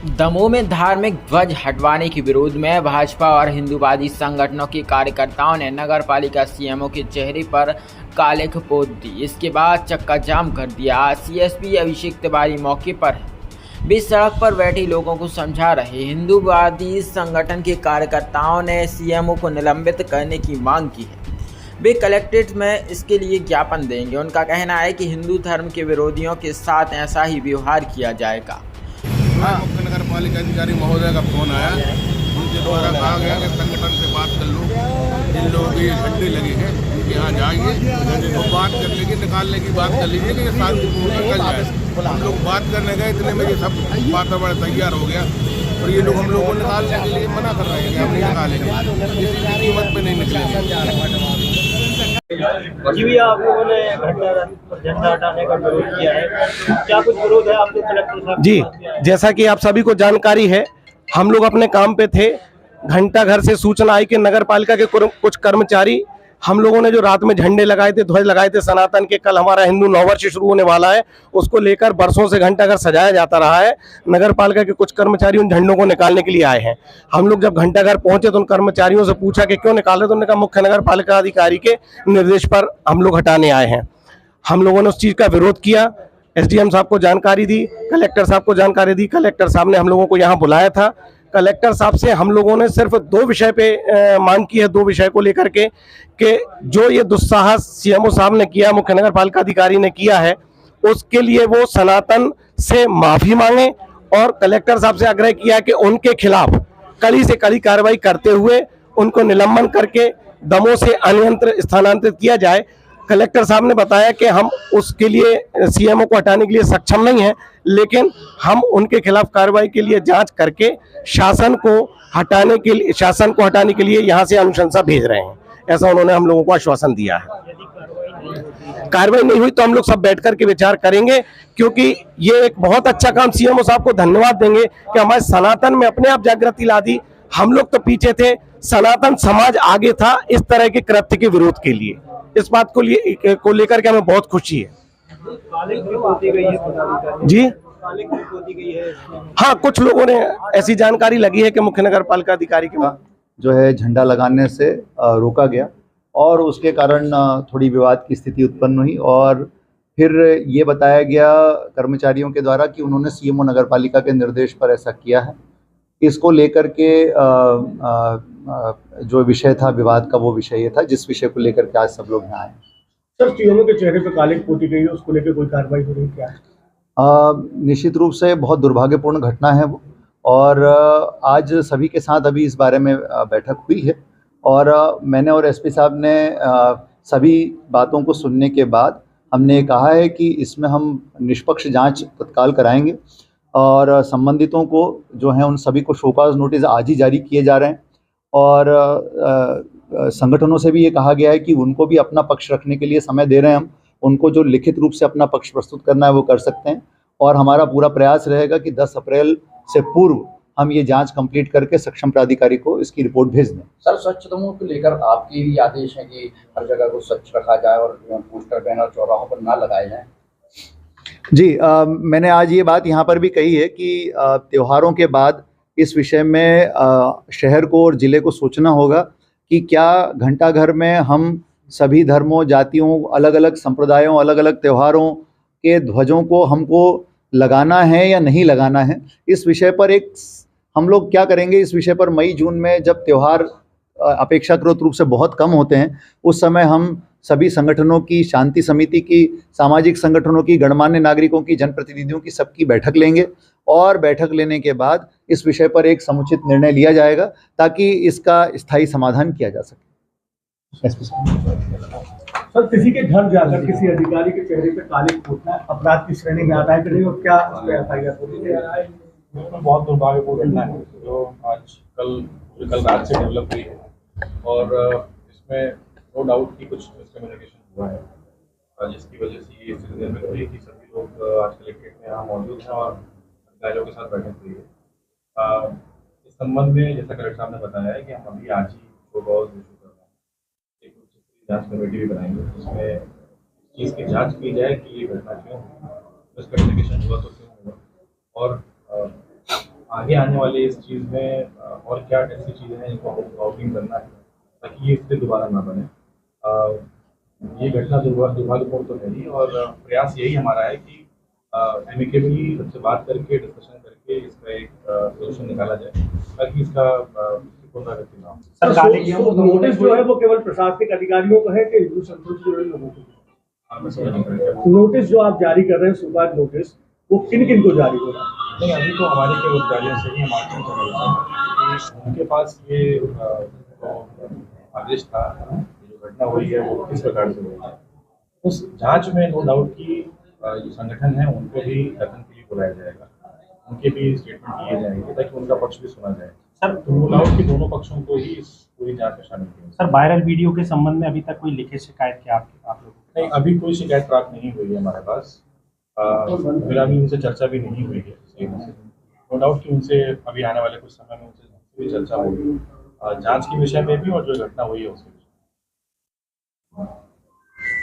दमोह में धार्मिक ध्वज हटवाने के विरोध में भाजपा और हिंदूवादी संगठनों के कार्यकर्ताओं ने नगर पालिका सीएमओ के चेहरे पर कालिख पोत दी। इसके बाद चक्का जाम कर दिया। सीएसपी अभिषेक तिवारी मौके पर है। वे सड़क पर बैठे लोगों को समझा रहे। हिंदूवादी संगठन के कार्यकर्ताओं ने सीएमओ को निलंबित करने की मांग की है। वे कलेक्ट्रेट में इसके लिए ज्ञापन देंगे। उनका कहना है कि हिंदू धर्म के विरोधियों के साथ ऐसा ही व्यवहार किया जाएगा। मुख्य नगर पालिका अधिकारी महोदय का फोन आया, उनके द्वारा कहा गया कि संगठन से बात कर लो, जिन लोगों के झंडे लगे हैं यहाँ जाइए और बात करने की निकालने की बात कर लीजिए कि ये शांतिपूर्ण निकल जाए। हम लोग बात करने गए, इतने में ये सब वातावरण तैयार हो गया और ये लोग हम लोग को निकालने के लिए मना कर रहे हैं कि हम नहीं निकालेंगे, किसी की कीमत पे नहीं निकलेंगे। जी भैया, आप लोगों ने झंडा हटाने का विरोध किया है, क्या कुछ विरोध है आपके कलेक्टर साहब? जी, जैसा कि आप सभी को जानकारी है, हम लोग अपने काम पे थे। घंटा घर से सूचना आई कि नगर पालिका के कुछ कर्मचारी, हम लोगों ने जो रात में झंडे लगाए थे, ध्वज लगाए थे सनातन के, कल हमारा हिंदू नववर्ष शुरू होने वाला है, उसको लेकर बरसों से घंटा घर सजाया जाता रहा है। नगर पालिका के कुछ कर्मचारी उन झंडों को निकालने के लिए आए हैं। हम लोग जब घंटा घर पहुंचे तो उन कर्मचारियों से पूछा कि क्यों निकाले, तो उन्होंने कहा मुख्य नगर पालिका अधिकारी के निर्देश पर हम लोग हटाने आए हैं। हम लोगों ने उस चीज़ का विरोध किया, एसडीएम साहब को जानकारी दी, कलेक्टर साहब को जानकारी दी। कलेक्टर साहब ने हम लोगों को यहाँ बुलाया था। कलेक्टर साहब से हम लोगों ने सिर्फ दो विषय पे मांग की है, दो विषय को लेकर के, कि जो ये दुस्साहस सीएमओ साहब ने किया, मुख्य नगर पालिका अधिकारी ने किया है, उसके लिए वो सनातन से माफी मांगे और कलेक्टर साहब से आग्रह किया कि उनके खिलाफ कड़ी से कड़ी कार्रवाई करते हुए उनको निलंबन करके दमोह से अन्यत्र स्थानांतरित किया जाए। कलेक्टर साहब ने बताया कि हम उसके लिए सीएमओ को हटाने के लिए सक्षम नहीं हैं, लेकिन हम उनके खिलाफ कार्रवाई के लिए जांच करके शासन को हटाने के लिए यहां से अनुशंसा भेज रहे हैं, ऐसा उन्होंने हम लोगों को आश्वासन दिया है। कार्रवाई नहीं हुई तो हम लोग सब बैठ करके विचार करेंगे, क्योंकि ये एक बहुत अच्छा काम, सीएमओ साहब को धन्यवाद देंगे कि हमारे सनातन में अपने आप जागृति ला दी। हम लोग तो पीछे थे, सनातन समाज आगे था इस तरह के कृत्य के विरोध के लिए। इस बात को लेकर के हमें बहुत खुशी है। जी हाँ, कुछ लोगों ने ऐसी जानकारी लगी है कि मुख्य नगर पालिका अधिकारी के जो है झंडा लगाने से रोका गया और उसके कारण थोड़ी विवाद की स्थिति उत्पन्न हुई और फिर ये बताया गया कर्मचारियों के द्वारा कि उन्होंने सीएमओ नगर पालिका के निर्देश पर ऐसा किया है। इसको लेकर के जो विषय था विवाद का, वो विषय ये था जिस विषय को लेकर के आज सब लोग यहाँ आए। सर, सीएमओ के चेहरे पर कालिख पोती गई है, उसको लेकर कोई कार्रवाई हो रही है क्या? निश्चित रूप से बहुत दुर्भाग्यपूर्ण घटना है वो, और आज सभी के साथ अभी इस बारे में बैठक हुई है और मैंने और एसपी साहब ने सभी बातों को सुनने के बाद हमने कहा है कि इसमें हम निष्पक्ष जांच तत्काल कराएंगे और संबंधितों को जो है उन सभी को शोकॉज नोटिस आज ही जारी किए जा रहे हैं और संगठनों से भी ये कहा गया है कि उनको भी अपना पक्ष रखने के लिए समय दे रहे हैं हम। उनको जो लिखित रूप से अपना पक्ष प्रस्तुत करना है वो कर सकते हैं और हमारा पूरा प्रयास रहेगा कि 10 अप्रैल से पूर्व हम ये जांच कंप्लीट करके सक्षम प्राधिकारी को इसकी रिपोर्ट भेज दें। सर, स्वच्छ दमोह को लेकर आपके भी आदेश है कि हर जगह को स्वच्छ रखा जाए और पोस्टर बैनर चौराहों पर ना लगाए जाएं? जी, मैंने आज ये बात यहाँ पर भी कही है कि त्योहारों के बाद इस विषय में शहर को और ज़िले को सोचना होगा कि क्या घंटाघर में हम सभी धर्मों, जातियों, अलग अलग संप्रदायों, अलग अलग त्योहारों के ध्वजों को हमको लगाना है या नहीं लगाना है। इस विषय पर एक हम लोग क्या करेंगे, इस विषय पर मई जून में जब त्यौहार अपेक्षाकृत रूप से बहुत कम होते हैं, उस समय हम सभी संगठनों की, शांति समिति की, सामाजिक संगठनों की, गणमान्य नागरिकों की, जनप्रतिनिधियों की, सबकी बैठक लेंगे और बैठक लेने के बाद इस विषय पर एक समुचित निर्णय लिया जाएगा ताकि इसका स्थायी समाधान किया जा सके। सर, किसी के घर जाकर किसी अधिकारी के चेहरे पे कालिख पोतना अपराध की श्रेणी में आता है कि नहीं, और क्या इसमें बहुत दुर्भाग्यपूर्ण घटना है जो आज कल रात से डेवलप हुई है और इसमें नो डाउट कि कुछ मिसकम्युनिकेशन हुआ है जिसकी वजह से ये स्थिति निर्मित हुई कि सभी लोग आज कलेक्ट्रेट में यहाँ मौजूद हैं और अधिकारियों के साथ बैठक हुई है। इस संबंध में जैसा कलेक्टर साहब ने बताया है कि हम अभी आज ही शोकॉज इशू कर रहे हैं, एक जांच कमेटी भी बनाएंगे जिसमें चीज़ की जांच की जाए कि ये घटना क्यों, मिसकम्युनिकेशन हुआ तो क्यों हुआ और आगे आने वाले इस चीज़ में और क्या ऐसी चीज़ें हैं जिनको हम आउटिंग करना है ताकि ये स्थिति दोबारा ना बने। ये घटना दुर्भाग्यपूर्ण तो है ही, और प्रयास यही हमारा है कि एमिकेबली सबसे बात करके डिस्कशन करके इसका एक सोल्यूशन निकाला जाए ताकि इसका पुनरावृत्ति ना हो। सर नोटिस जो है वो केवल प्रशासनिक अधिकारियों को है कि हिंदू संतों से जुड़े लोगों को? मैं समझ नहीं पा रहा। नोटिस जो आप जारी कर रहे हैं सुपार नोटिस, वो किन किन को जारी हो रहा है? नहीं, अभी तो हमारे केवल अधिकारियों से ही हमारे क्योंकि उनके पास ये जो आदेश था, जो घटना हुई है वो किस प्रकार से हुई है, उस जांच में नो डाउट की जो संगठन है उनको भी कथन के लिए बुलाया जाएगा, उनके भी स्टेटमेंट दिए जाएंगे ताकि उनका पक्ष भी सुना जाए। सर तो नो डाउट की दोनों पक्षों को ही इस पूरी जांच में शामिल किया। सर वायरल वीडियो के संबंध में अभी तक कोई लिखित शिकायत क्या आप लोगों को? नहीं, अभी कोई शिकायत प्राप्त नहीं हुई है हमारे पास। फिर अभी उनसे चर्चा भी नहीं हुई है। नो डाउट कि उनसे अभी आने वाले कुछ समय में उनसे भी चर्चा होगी, जांच के विषय में भी और जो घटना हुई है उसके विषय में।